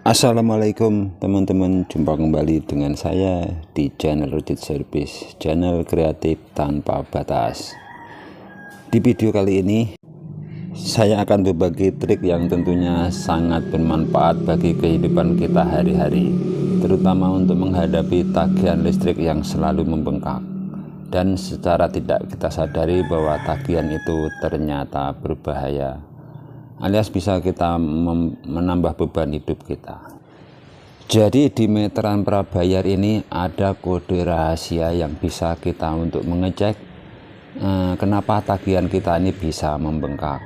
Assalamualaikum teman-teman, jumpa kembali dengan saya di channel Rujit Service, channel kreatif tanpa batas. Di video kali ini saya akan berbagi trik yang tentunya sangat bermanfaat bagi kehidupan kita hari-hari, terutama untuk menghadapi tagihan listrik yang selalu membengkak dan secara tidak kita sadari bahwa tagihan itu ternyata berbahaya, alias bisa kita menambah beban hidup kita. Jadi di meteran prabayar ini ada kode rahasia yang bisa kita untuk mengecek kenapa tagihan kita ini bisa membengkak.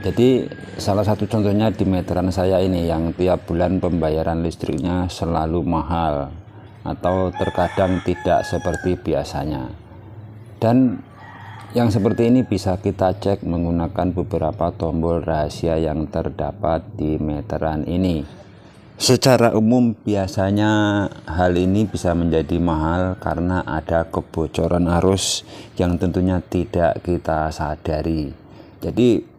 Jadi salah satu contohnya di meteran saya ini yang tiap bulan pembayaran listriknya selalu mahal atau terkadang tidak seperti biasanya. Dan yang seperti ini bisa kita cek menggunakan beberapa tombol rahasia yang terdapat di meteran ini. Secara umum biasanya hal ini bisa menjadi mahal karena ada kebocoran arus yang tentunya tidak kita sadari. Jadi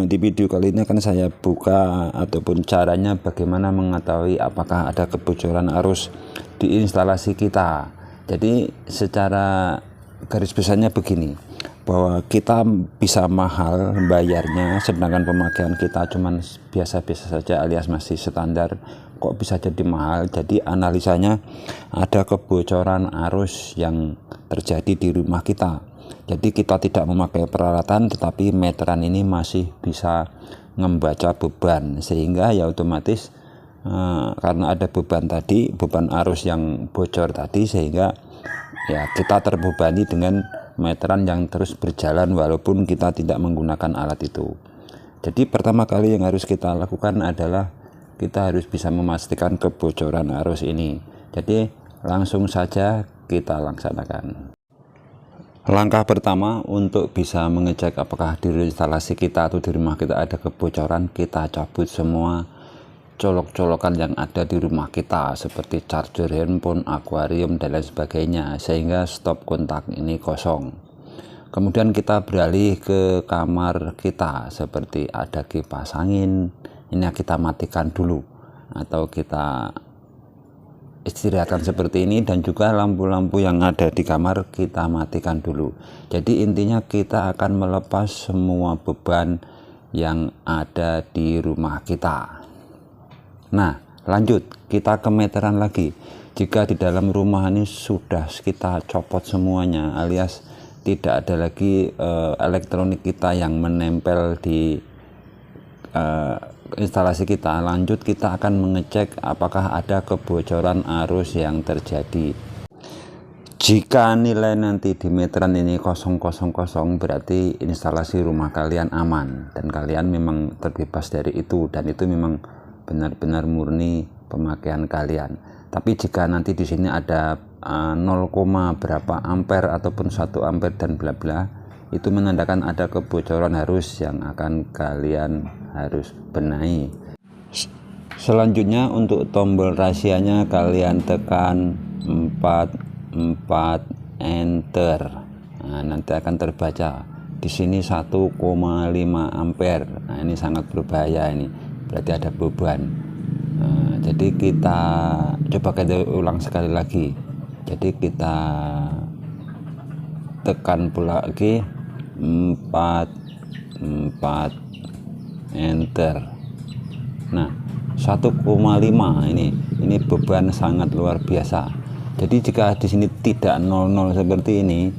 di video kali ini akan saya buka ataupun caranya bagaimana mengetahui apakah ada kebocoran arus di instalasi kita. Jadi secara garis besarnya begini, bahwa kita bisa mahal bayarnya sedangkan pemakaian kita cuman biasa-biasa saja alias masih standar, kok bisa jadi mahal? Jadi analisanya ada kebocoran arus yang terjadi di rumah kita. Jadi kita tidak memakai peralatan tetapi meteran ini masih bisa membaca beban, sehingga ya otomatis karena ada beban tadi, beban arus yang bocor tadi, sehingga ya kita terbebani dengan meteran yang terus berjalan walaupun kita tidak menggunakan alat itu. Jadi pertama kali yang harus kita lakukan adalah kita harus bisa memastikan kebocoran arus ini. Jadi langsung saja kita laksanakan. Langkah pertama untuk bisa mengecek apakah di instalasi kita atau di rumah kita ada kebocoran, kita cabut semua colok-colokan yang ada di rumah kita seperti charger handphone, akuarium dan lain sebagainya, sehingga stop kontak ini kosong. Kemudian kita beralih ke kamar kita, seperti ada kipas angin, ini kita matikan dulu atau kita istirahatkan seperti ini, dan juga lampu-lampu yang ada di kamar kita matikan dulu. Jadi intinya kita akan melepas semua beban yang ada di rumah kita. Nah, lanjut kita ke meteran lagi. Jika di dalam rumah ini sudah kita copot semuanya, alias tidak ada lagi elektronik kita yang menempel di instalasi kita, lanjut kita akan mengecek apakah ada kebocoran arus yang terjadi. Jika nilai nanti di meteran ini 000, berarti instalasi rumah kalian aman dan kalian memang terbebas dari itu, dan itu memang benar-benar murni pemakaian kalian. Tapi jika nanti di sini ada 0, berapa ampere ataupun 1 ampere dan bla bla, itu menandakan ada kebocoran arus yang akan kalian harus benahi. Selanjutnya untuk tombol rahasianya kalian tekan 4 enter. Nah, nanti akan terbaca di sini 1,5 ampere. Nah, ini sangat berbahaya, ini berarti ada beban. Nah, jadi kita coba kita ulang sekali lagi. Jadi kita tekan pula lagi 4 enter. Nah, 1,5 ini beban sangat luar biasa. Jadi jika di sini tidak 00 seperti ini,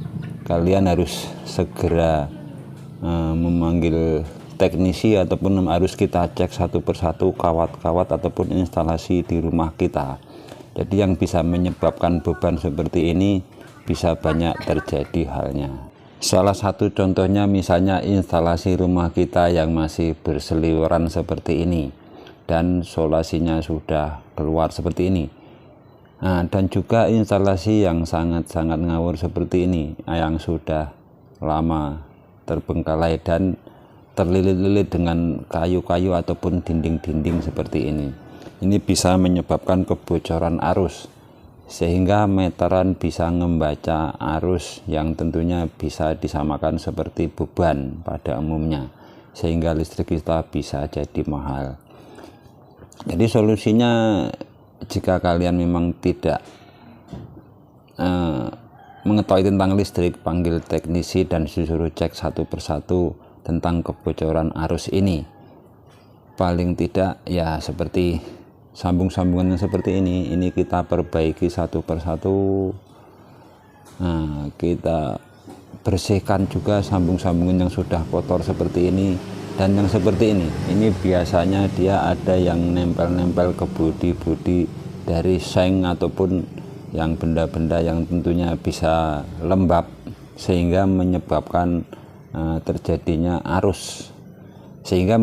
kalian harus segera memanggil teknisi ataupun harus kita cek satu persatu kawat-kawat ataupun instalasi di rumah kita. Jadi yang bisa menyebabkan beban seperti ini bisa banyak terjadi halnya. Salah satu contohnya misalnya instalasi rumah kita yang masih berseliweran seperti ini dan solasinya sudah keluar seperti ini. Nah, dan juga instalasi yang sangat-sangat ngawur seperti ini yang sudah lama terbengkalai dan terlilit-lilit dengan kayu-kayu ataupun dinding-dinding seperti ini. Ini bisa menyebabkan kebocoran arus, sehingga meteran bisa membaca arus yang tentunya bisa disamakan seperti beban pada umumnya, sehingga listrik kita bisa jadi mahal. Jadi solusinya, jika kalian memang tidak mengetahui tentang listrik, panggil teknisi dan disuruh cek satu persatu tentang kebocoran arus ini. Paling tidak ya seperti sambung-sambungan seperti ini kita perbaiki satu persatu. Nah, kita bersihkan juga sambung-sambungan yang sudah kotor seperti ini. Dan yang seperti ini biasanya dia ada yang nempel-nempel ke bodi-bodi dari seng ataupun yang benda-benda yang tentunya bisa lembab, sehingga menyebabkan terjadinya arus, sehingga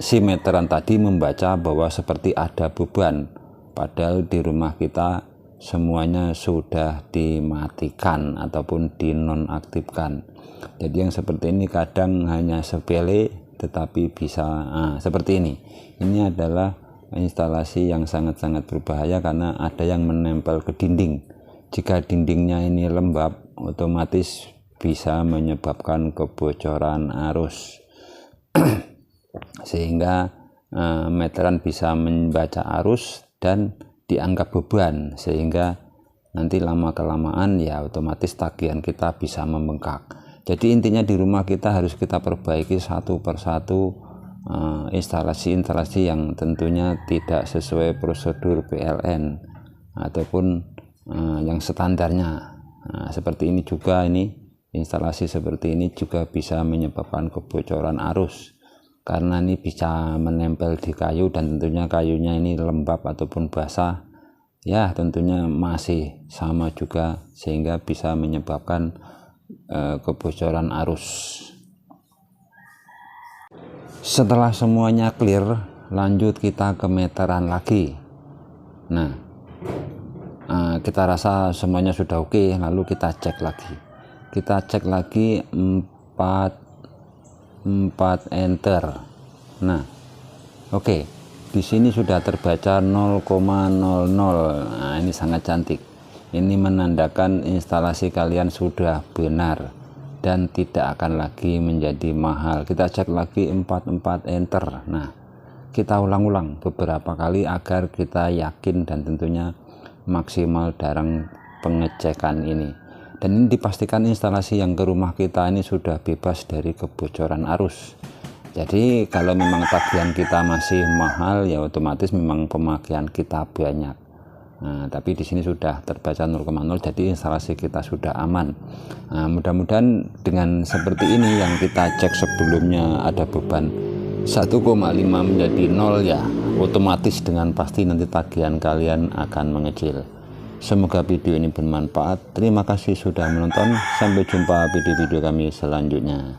si meteran tadi membaca bahwa seperti ada beban, padahal di rumah kita semuanya sudah dimatikan ataupun dinonaktifkan. Jadi yang seperti ini kadang hanya sepele tetapi bisa seperti ini. Ini adalah instalasi yang sangat-sangat berbahaya karena ada yang menempel ke dinding. Jika dindingnya ini lembab, otomatis bisa menyebabkan kebocoran arus sehingga meteran bisa membaca arus dan dianggap beban, sehingga nanti lama kelamaan ya otomatis tagihan kita bisa membengkak. Jadi intinya di rumah kita harus kita perbaiki satu persatu instalasi-instalasi yang tentunya tidak sesuai prosedur PLN ataupun yang standarnya. Seperti ini juga, instalasi seperti ini juga bisa menyebabkan kebocoran arus karena ini bisa menempel di kayu dan tentunya kayunya ini lembab ataupun basah, ya tentunya masih sama juga, sehingga bisa menyebabkan kebocoran arus. Setelah semuanya clear, lanjut kita ke meteran lagi. Nah, kita rasa semuanya sudah oke, lalu kita cek lagi. Kita cek lagi 4 enter. Nah, oke. Di sini sudah terbaca 0,00. Nah, ini sangat cantik. Ini menandakan instalasi kalian sudah benar dan tidak akan lagi menjadi mahal. Kita cek lagi 4 enter. Nah, kita ulang-ulang beberapa kali agar kita yakin dan tentunya maksimal dalam pengecekan ini. Dan ini dipastikan instalasi yang ke rumah kita ini sudah bebas dari kebocoran arus. Jadi kalau memang tagihan kita masih mahal, ya otomatis memang pemakaian kita banyak. Nah, tapi di sini sudah terbaca 0,0, jadi instalasi kita sudah aman. Nah, mudah-mudahan dengan seperti ini yang kita cek sebelumnya ada beban 1,5 menjadi 0, ya otomatis dengan pasti nanti tagihan kalian akan mengecil. Semoga video ini bermanfaat. Terima kasih sudah menonton. Sampai jumpa video-video kami selanjutnya.